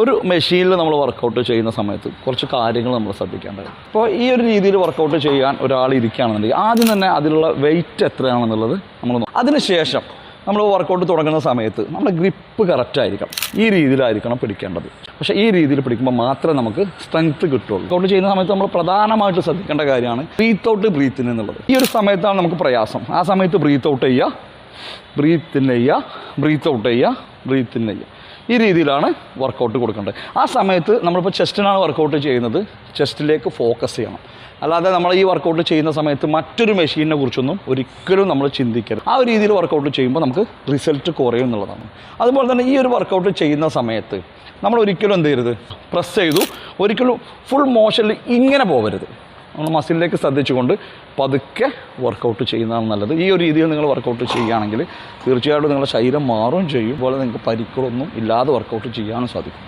ഒരു മെഷീനിൽ നമ്മൾ വർക്കൗട്ട് ചെയ്യുന്ന സമയത്ത് കുറച്ച് കാര്യങ്ങൾ നമ്മൾ ശ്രദ്ധിക്കേണ്ടത്. ഇപ്പോൾ ഈ ഒരു രീതിയിൽ വർക്കൗട്ട് ചെയ്യാൻ ഒരാൾ ഇരിക്കുകയാണെന്നുണ്ടെങ്കിൽ ആദ്യം തന്നെ അതിലുള്ള വെയിറ്റ് എത്രയാണെന്നുള്ളത് നമ്മൾ അതിനുശേഷം നമ്മൾ വർക്കൗട്ട് തുടങ്ങുന്ന സമയത്ത് നമ്മുടെ ഗ്രിപ്പ് കറക്റ്റായിരിക്കണം. ഈ രീതിയിലായിരിക്കണം പിടിക്കേണ്ടത്. പക്ഷേ ഈ രീതിയിൽ പിടിക്കുമ്പോൾ മാത്രമേ നമുക്ക് സ്ട്രെങ്ത്ത് കിട്ടുള്ളൂ. വർക്കൗട്ട് ചെയ്യുന്ന സമയത്ത് നമ്മൾ പ്രധാനമായിട്ട് ശ്രദ്ധിക്കേണ്ട കാര്യമാണ് ബ്രീത്ത് ഔട്ട് ബ്രീത്ത് ഇൻ എന്നുള്ളത്. ഈ ഒരു സമയത്താണ് നമുക്ക് പ്രയാസം. ആ സമയത്ത് ബ്രീത്ത് ഔട്ട് ചെയ്യുക, ബ്രീത്ത് ഇൻ ചെയ്യുക, ബ്രീത്ത് ഔട്ട് ചെയ്യുക, ബ്രീത്ത് ഇൻ ചെയ്യുക. ഈ രീതിയിലാണ് വർക്കൗട്ട് കൊടുക്കേണ്ടത്. ആ സമയത്ത് നമ്മളിപ്പോൾ ചെസ്റ്റിനാണ് വർക്കൗട്ട് ചെയ്യുന്നത്, ചെസ്റ്റിലേക്ക് ഫോക്കസ് ചെയ്യണം. അല്ലാതെ നമ്മൾ ഈ വർക്കൗട്ട് ചെയ്യുന്ന സമയത്ത് മറ്റൊരു മെഷീനെ കുറിച്ചൊന്നും ഒരിക്കലും നമ്മൾ ചിന്തിക്കരുത്. ആ ഒരു രീതിയിൽ വർക്കൗട്ട് ചെയ്യുമ്പോൾ നമുക്ക് റിസൾട്ട് കുറയും എന്നുള്ളതാണ്. അതുപോലെ തന്നെ ഈ ഒരു വർക്കൗട്ട് ചെയ്യുന്ന സമയത്ത് നമ്മൾ ഒരിക്കലും എന്ത് ചെയ്യരുത്, പ്രസ് ചെയ്തു ഒരിക്കലും ഫുൾ മോഷനിൽ ഇങ്ങനെ പോകരുത്. നമ്മൾ മസിലിലേക്ക് ശ്രദ്ധിച്ചുകൊണ്ട് പതുക്കെ വർക്കൗട്ട് ചെയ്യുന്നതാണ് നല്ലത്. ഈ ഒരു രീതിയിൽ നിങ്ങൾ വർക്കൗട്ട് ചെയ്യുകയാണെങ്കിൽ തീർച്ചയായിട്ടും നിങ്ങളുടെ ശരീരം മാറുകയും ചെയ്യും. അതുപോലെ നിങ്ങൾക്ക് പരിക്കുകളൊന്നും ഇല്ലാതെ വർക്കൗട്ട് ചെയ്യാനും സാധിക്കും.